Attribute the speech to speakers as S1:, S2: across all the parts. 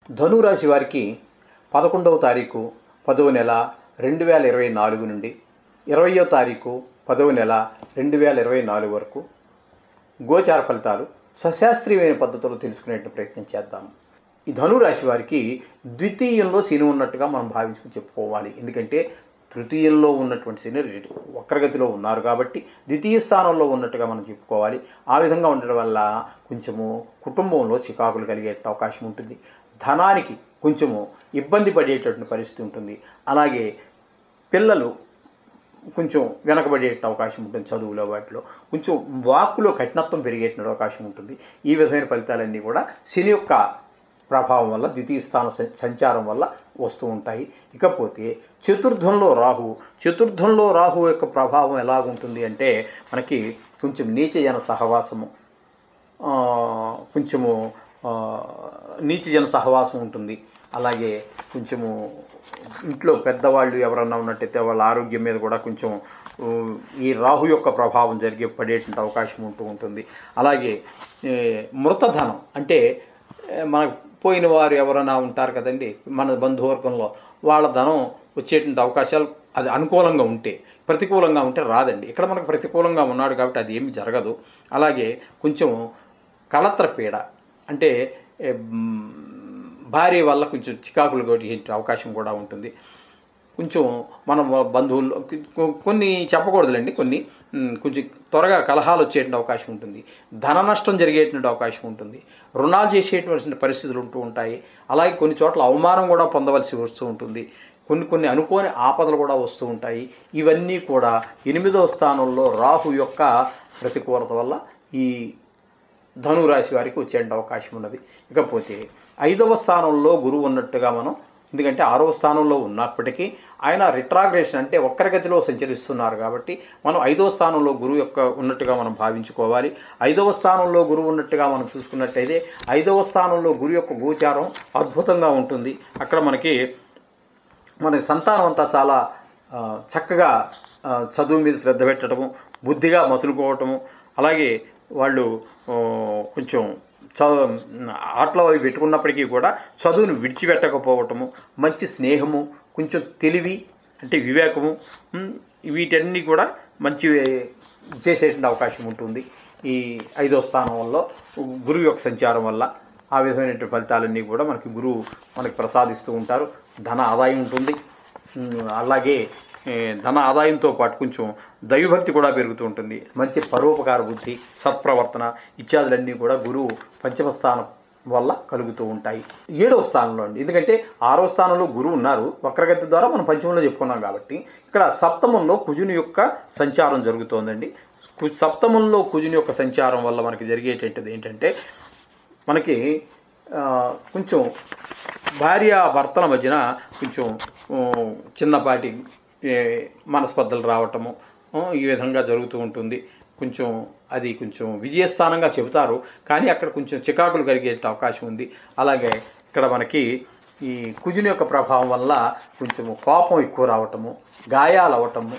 S1: ధనురాశి వారికి 11వ తారీఖు 10వ నెల 2024 నుండి 20వ తారీఖు 10వ నెల 2024 వరకు గోచార ఫలితాలు సశాస్త్రీయమైన పద్ధతిలో తెలుసుకునే ప్రయత్నం చేద్దాము. ఈ ధనురాశి వారికి ద్వితీయంలో శని ఉన్నట్టుగా మనం భావించుకుని చెప్పుకోవాలి. ఎందుకంటే తృతీయంలో ఉన్నటువంటి శని వక్రగతిలో ఉన్నారు కాబట్టి ద్వితీయ స్థానంలో ఉన్నట్టుగా మనం చెప్పుకోవాలి. ఆ విధంగా ఉండడం వల్ల కొంచెము కుటుంబంలో చికాకులు కలిగే అవకాశం ఉంటుంది. ధనానికి కొంచెము ఇబ్బంది పడేటటువంటి పరిస్థితి ఉంటుంది. అలాగే పిల్లలు కొంచెం వెనకబడే అవకాశం ఉంటుంది. చదువులో వాటిలో కొంచెం వాక్కులో కఠినత్వం పెరిగేటువంటి అవకాశం ఉంటుంది. ఈ విధమైన ఫలితాలన్నీ కూడా శని యొక్క ప్రభావం వల్ల ద్వితీయ స్థాన సంచారం వల్ల వస్తూ ఉంటాయి. ఇకపోతే చతుర్థంలో రాహు యొక్క ప్రభావం ఎలాగుంటుంది అంటే మనకి కొంచెం నీచజన సహవాసము నీచజన సహవాసం ఉంటుంది. అలాగే కొంచెము ఇంట్లో పెద్దవాళ్ళు ఎవరన్నా ఉన్నట్టయితే వాళ్ళ ఆరోగ్యం మీద కూడా కొంచెం ఈ రాహు యొక్క ప్రభావం పడేటువంటి అవకాశం ఉంటుంది. అలాగే మృతధనం అంటే మనకు పోయిన వారు ఎవరైనా ఉంటారు కదండి మన బంధువర్గంలో, వాళ్ళ ధనం వచ్చేటువంటి అవకాశాలు అది అనుకూలంగా ఉంటే, ప్రతికూలంగా ఉంటే రాదండి. ఇక్కడ మనకు ప్రతికూలంగా ఉన్నాడు కాబట్టి అది ఏమి జరగదు. అలాగే కొంచెం కళత్ర పీడ అంటే భార్య వల్ల కొంచెం చికాకులు కొట్టే అవకాశం కూడా ఉంటుంది. కొంచెం మన బంధువుల్లో కొన్ని చెప్పకూడదులేండి, కొంచెం త్వరగా కలహాలు వచ్చేటువంటి అవకాశం ఉంటుంది. ధన నష్టం జరిగేటువంటి అవకాశం ఉంటుంది. రుణాలు చేసేటువంటి పరిస్థితులు ఉంటూ ఉంటాయి. అలాగే కొన్ని చోట్ల అవమానం కూడా పొందవలసి వస్తూ ఉంటుంది. కొన్ని అనుకోని ఆపదలు కూడా వస్తూ ఉంటాయి. ఇవన్నీ కూడా 8వ స్థానంలో రాహు యొక్క ప్రతికూలత వల్ల ఈ ధనురాశి వారికి వచ్చే అవకాశం ఉన్నది. ఇకపోతే 5వ స్థానంలో గురువు ఉన్నట్టుగా మనం, ఎందుకంటే 6వ స్థానంలో ఉన్నప్పటికీ ఆయన రిట్రాగ్రేషన్ అంటే వక్రగతిలో సంచరిస్తున్నారు కాబట్టి మనం 5వ స్థానంలో గురువు యొక్క ఉన్నట్టుగా మనం భావించుకోవాలి. 5వ స్థానంలో గురువు ఉన్నట్టుగా మనం చూసుకున్నట్టయితే 5వ స్థానంలో గురువు యొక్క గోచారం అద్భుతంగా ఉంటుంది. అక్కడ మన సంతానం అంతా చాలా చక్కగా చదువు మీద శ్రద్ధ పెట్టడము, బుద్ధిగా మసులుకోవటము, అలాగే వాళ్ళు కొంచెం ఆటలో అవి పెట్టుకున్నప్పటికీ కూడా చదువును విడిచిపెట్టకపోవటము, మంచి స్నేహము, కొంచెం తెలివి అంటే వివేకము, వీటన్నీ కూడా మంచి చేసేటువంటి అవకాశం ఉంటుంది. ఈ 5వ స్థానంలో గురువు యొక్క సంచారం వల్ల ఆ విధమైనటువంటి ఫలితాలన్నీ కూడా గురువు మనకి ప్రసాదిస్తూ ఉంటారు. ధన ఆదాయం ఉంటుంది. అలాగే ధన ఆదాయంతో పాటు కొంచెం దైవభక్తి కూడా పెరుగుతూ ఉంటుంది. మంచి పరోపకార బుద్ధి, సత్ప్రవర్తన ఇత్యాదులన్నీ కూడా గురువు 5వ స్థానం వల్ల కలుగుతూ ఉంటాయి. 7వ స్థానంలో అండి, ఎందుకంటే 6వ స్థానంలో గురువు ఉన్నారు, వక్రగతి ద్వారా మనం 5మంలో చెప్పుకున్నాం కాబట్టి ఇక్కడ సప్తమంలో కుజుని యొక్క సంచారం జరుగుతోందండి. సప్తమంలో కుజుని యొక్క సంచారం వల్ల మనకి జరిగేటటువంటిది ఏంటంటే మనకి కొంచెం భార్యాభర్తల మధ్యన కొంచెం చిన్నపాటి మనస్పర్ధలు రావటము ఈ విధంగా జరుగుతూ ఉంటుంది. కొంచెం విజయస్థానంగా చెబుతారు, కానీ అక్కడ కొంచెం చికాకులు కలిగే అవకాశం ఉంది. అలాగే ఇక్కడ మనకి ఈ కుజుని యొక్క ప్రభావం వల్ల కొంచెం కోపం ఎక్కువ రావటము, గాయాలు అవ్వటము,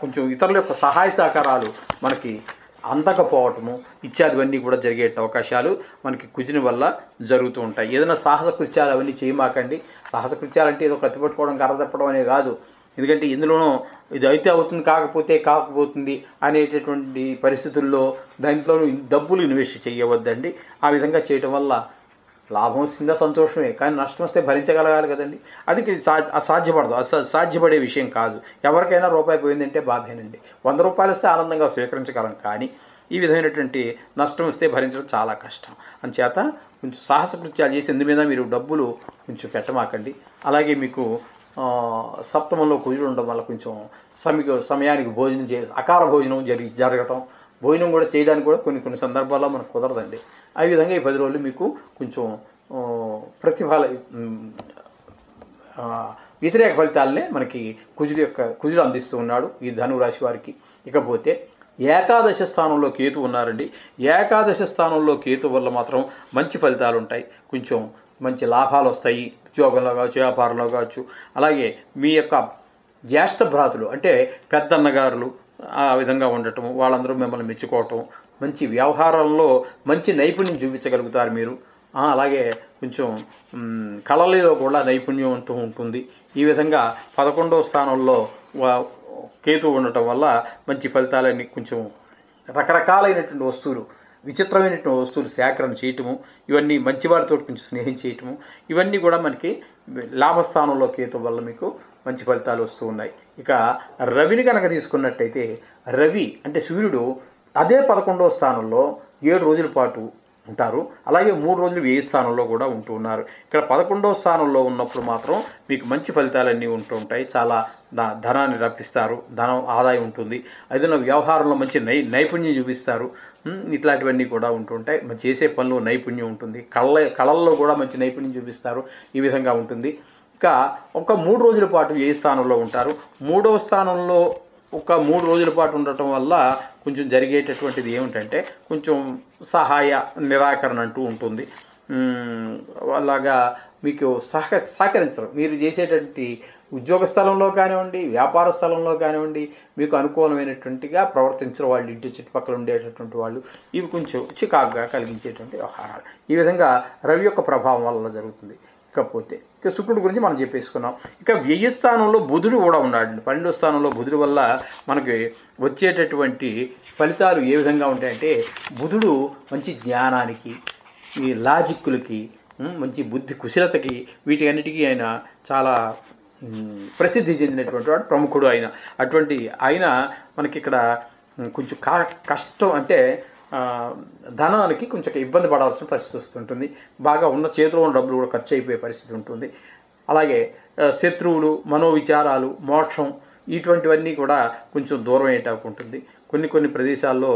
S1: కొంచెం ఇతరుల యొక్క సహాయ సహకారాలు మనకి అందకపోవటము ఇత్యాదివన్నీ కూడా జరిగే అవకాశాలు మనకి కుజుని వల్ల జరుగుతూ ఉంటాయి. ఏదైనా సాహస కృత్యాలు అవన్నీ చేయమాకండి. సాహస కృత్యాలు అంటే ఏదో కత్తి పట్టుకోవడం, కర్ర తప్పడం అనే కాదు. ఎందుకంటే ఇందులోనూ ఇది అయితే అవుతుంది, కాకపోతుంది అనేటటువంటి పరిస్థితుల్లో దాంట్లో డబ్బులు ఇన్వెస్ట్ చేయవద్దండి. ఆ విధంగా చేయటం వల్ల లాభం వస్తుందా సంతోషమే, కానీ నష్టం వస్తే భరించగలగాలి కదండి. అది అసాధ్యపడదు, సాధ్యపడే విషయం కాదు. ఎవరికైనా రూపాయి పోయిందంటే బాధేనండి. 100 రూపాయలు వస్తే ఆనందంగా స్వీకరించగలం, కానీ ఈ విధమైనటువంటి నష్టం వస్తే భరించడం చాలా కష్టం. అందుచేత కొంచెం సాహస కృత్యాలు చేసి ఇందు మీద మీరు డబ్బులు కొంచెం పెట్టమాకండి. అలాగే మీకు సప్తమంలో కుజుడు ఉండడం వల్ల కొంచెం సమయానికి భోజనం అకాల భోజనం జరగటం, భోజనం కూడా చేయడానికి కూడా కొన్ని సందర్భాల్లో మనకు కుదరదండి. ఆ విధంగా ఈ 10 రోజులు మీకు కొంచెం వ్యతిరేక ఫలితాలనే మనకి కుజుడు అందిస్తూ ఉన్నాడు ఈ ధనురాశి వారికి. ఇకపోతే ఏకాదశ స్థానంలో కేతు ఉన్నారండి. ఏకాదశ స్థానంలో కేతు వల్ల మాత్రం మంచి ఫలితాలు ఉంటాయి. కొంచెం మంచి లాభాలు వస్తాయి, ఉద్యోగంలో కావచ్చు, వ్యాపారంలో కావచ్చు. అలాగే మీ యొక్క జ్యేష్ఠ భ్రాతులు అంటే పెద్దన్నగారులు ఆ విధంగా ఉండటం, వాళ్ళందరూ మిమ్మల్ని మెచ్చుకోవటం, మంచి వ్యవహారంలో మంచి నైపుణ్యం చూపించగలుగుతారు మీరు. అలాగే కొంచెం కళలలో కూడా నైపుణ్యం ఉంటుంది. ఈ విధంగా 11వ స్థానంలో కేతువు ఉండటం వల్ల మంచి ఫలితాలన్నీ కొంచెం రకరకాలైనటువంటి వస్తువులు, విచిత్రమైనటువంటి వస్తువులు సేకరణ చేయటము, ఇవన్నీ మంచివారితో కొంచెం స్నేహం చేయటము, ఇవన్నీ కూడా మనకి లాభస్థానంలో కేతు వల్ల మీకు మంచి ఫలితాలు వస్తూ ఉన్నాయి. ఇక రవిని కనుక తీసుకున్నట్టయితే, రవి అంటే సూర్యుడు అదే 11వ స్థానంలో 7 రోజుల పాటు ఉంటారు. అలాగే 3 రోజులు వ్యయ స్థానంలో కూడా ఉంటూ ఉన్నారు. ఇక్కడ 11వ స్థానంలో ఉన్నప్పుడు మాత్రం మీకు మంచి ఫలితాలన్నీ ఉంటూ ఉంటాయి. చాలా ధనాన్ని రప్పిస్తారు, ధనం ఆదాయం ఉంటుంది. ఏదైనా వ్యవహారంలో మంచి నైపుణ్యం చూపిస్తారు. ఇట్లాంటివన్నీ కూడా ఉంటుంటాయి. చేసే పనిలో నైపుణ్యం ఉంటుంది. కళల్లో కూడా మంచి నైపుణ్యం చూపిస్తారు. ఈ విధంగా ఉంటుంది. ఇక ఒక 3 రోజుల పాటు వ్యయ స్థానంలో ఉంటారు. 3వ స్థానంలో ఒక 3 రోజుల పాటు ఉండటం వల్ల కొంచెం జరిగేటటువంటిది ఏమిటంటే కొంచెం సహాయ నిరాకరణ అంటూ ఉంటుంది. అలాగా మీకు సహకరించరు. మీరు చేసేటువంటి ఉద్యోగ స్థలంలో కానివ్వండి, వ్యాపార స్థలంలో కానివ్వండి, మీకు అనుకూలమైనటువంటిగా ప్రవర్తించరు వాళ్ళు, ఇంటి చుట్టుపక్కల ఉండేటటువంటి వాళ్ళు. ఇవి కొంచెం చికాకుగా కలిగించేటువంటి వ్యవహారాలు. ఈ విధంగా రవి యొక్క ప్రభావం వల్ల జరుగుతుంది. ఇకపోతే ఇక శుక్రుడి గురించి మనం చెప్పేసుకున్నాం. ఇక వ్యయ స్థానంలో బుధుడు కూడా ఉన్నాడు. 12వ స్థానంలో బుధుడు వల్ల మనకి వచ్చేటటువంటి ఫలితాలు ఏ విధంగా ఉంటాయంటే, బుధుడు మంచి జ్ఞానానికి, ఈ లాజిక్కులకి, మంచి బుద్ధి కుశలతకి, వీటి అన్నిటికీ ఆయన చాలా ప్రసిద్ధి చెందినటువంటి వాడు, ప్రముఖుడు ఆయన. అటువంటి ఆయన మనకి ఇక్కడ కొంచెం కష్టం అంటే ధనానికి కొంచెం ఇబ్బంది పడాల్సిన పరిస్థితి వస్తుంటుంది. బాగా ఉన్న చేతిలో ఉన్న డబ్బులు కూడా ఖర్చు అయిపోయే పరిస్థితి ఉంటుంది. అలాగే శత్రువులు, మనోవిచారాలు, మోక్షం, ఇటువంటివన్నీ కూడా కొంచెం దూరం అయ్యేటకు ఉంటుంది. కొన్ని ప్రదేశాల్లో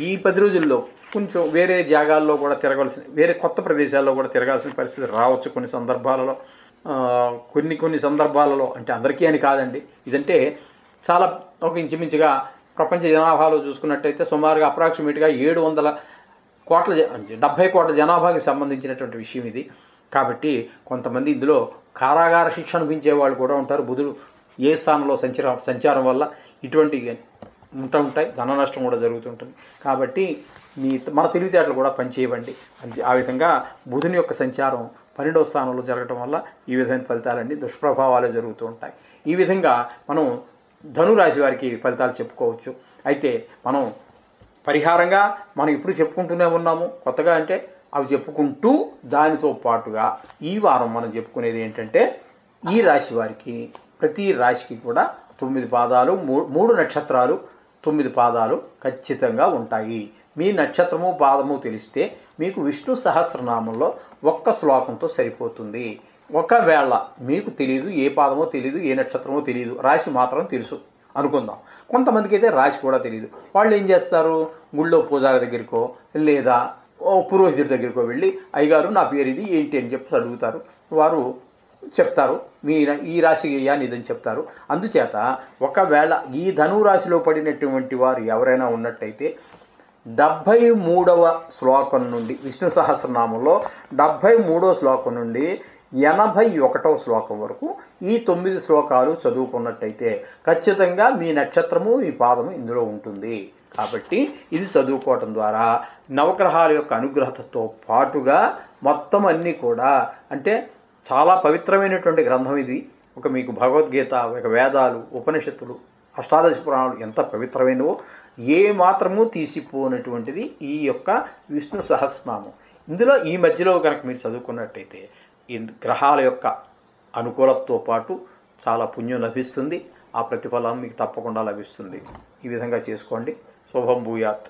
S1: ఈ 10 రోజుల్లో కొంచెం వేరే జాగాల్లో కూడా తిరగాల్సిన, వేరే కొత్త ప్రదేశాల్లో కూడా తిరగాల్సిన పరిస్థితి రావచ్చు కొన్ని సందర్భాలలో. కొన్ని సందర్భాలలో అంటే అందరికీ అని కాదండి, ఇదంటే చాలా ఒక ఇంచుమించుగా ప్రపంచ జనాభాలో చూసుకున్నట్టయితే సుమారుగా అప్రాక్సిమేట్గా 700 కోట్ల 70 కోట్ల జనాభాకి సంబంధించినటువంటి విషయం ఇది. కాబట్టి కొంతమంది ఇందులో కారాగార శిక్ష అనిపించే వాళ్ళు కూడా ఉంటారు. బుధుడు ఏ స్థానంలో సంచారం వల్ల ఇటువంటి ఉంటాయి, ధన నష్టం కూడా జరుగుతుంటుంది. కాబట్టి మన తెలివితేటలు కూడా పనిచేయవండి. ఆ విధంగా బుధుని యొక్క సంచారం 12వ స్థానంలో జరగటం వల్ల ఈ విధమైన ఫలితాలన్నీ దుష్ప్రభావాలు జరుగుతూ ఉంటాయి. ఈ విధంగా మనం ధనురాశి వారికి ఫలితాలు చెప్పుకోవచ్చు. అయితే మనం పరిహారంగా మనం ఇప్పుడు చెప్పుకుంటూనే ఉన్నాము. కొత్తగా అంటే అవి చెప్పుకుంటూ దానితో పాటుగా ఈ వారం మనం చెప్పుకునేది ఏంటంటే, ఈ రాశి వారికి ప్రతి రాశికి కూడా 9 పాదాలు, 3 నక్షత్రాలు, 9 పాదాలు ఖచ్చితంగా ఉంటాయి. మీ నక్షత్రము పాదము తెలిస్తే మీకు విష్ణు సహస్రనామంలో ఒక్క శ్లోకంతో సరిపోతుంది. ఒకవేళ మీకు తెలియదు, ఏ పాదమో తెలియదు, ఏ నక్షత్రమో తెలియదు, రాశి మాత్రం తెలుసు అనుకుందాం. కొంతమందికి అయితే రాశి కూడా తెలియదు. వాళ్ళు ఏం చేస్తారు, గుళ్ళో పూజారి దగ్గరికో లేదా పురోహితుడి దగ్గరికో వెళ్ళి, అయ్యగారు నా పేరు ఇది ఏంటి అని చెప్పి అడుగుతారు. వారు చెప్తారు, ఈ రాశి ఇదని చెప్తారు. అందుచేత ఒకవేళ ఈ ధనురాశిలో పడినటువంటి వారు ఎవరైనా ఉన్నట్టయితే 73వ శ్లోకం నుండి, విష్ణు సహస్రనామంలో 73వ శ్లోకం నుండి 81వ శ్లోకం వరకు ఈ 9 శ్లోకాలు చదువుకున్నట్టయితే ఖచ్చితంగా మీ నక్షత్రము, మీ పాదము ఇందులో ఉంటుంది. కాబట్టి ఇది చదువుకోవటం ద్వారా నవగ్రహాల యొక్క అనుగ్రహంతో పాటుగా మొత్తం అన్నీ కూడా, అంటే చాలా పవిత్రమైనటువంటి గ్రంథం ఇది. మీకు భగవద్గీత, వేదాలు, ఉపనిషత్తులు, అష్టాదశ పురాణాలు ఎంత పవిత్రమైనవో ఏ మాత్రము తీసిపోనటువంటిది ఈ యొక్క విష్ణు సహస్రనామం. ఇందులో ఈ మధ్యలో కనుక మీరు చదువుకున్నట్టయితే ఈ గ్రహాల యొక్క అనుకూలతతో పాటు చాలా పుణ్యం లభిస్తుంది. ఆ ప్రతిఫలం మీకు తప్పకుండా లభిస్తుంది. ఈ విధంగా చేసుకోండి. శుభం భూయాత్.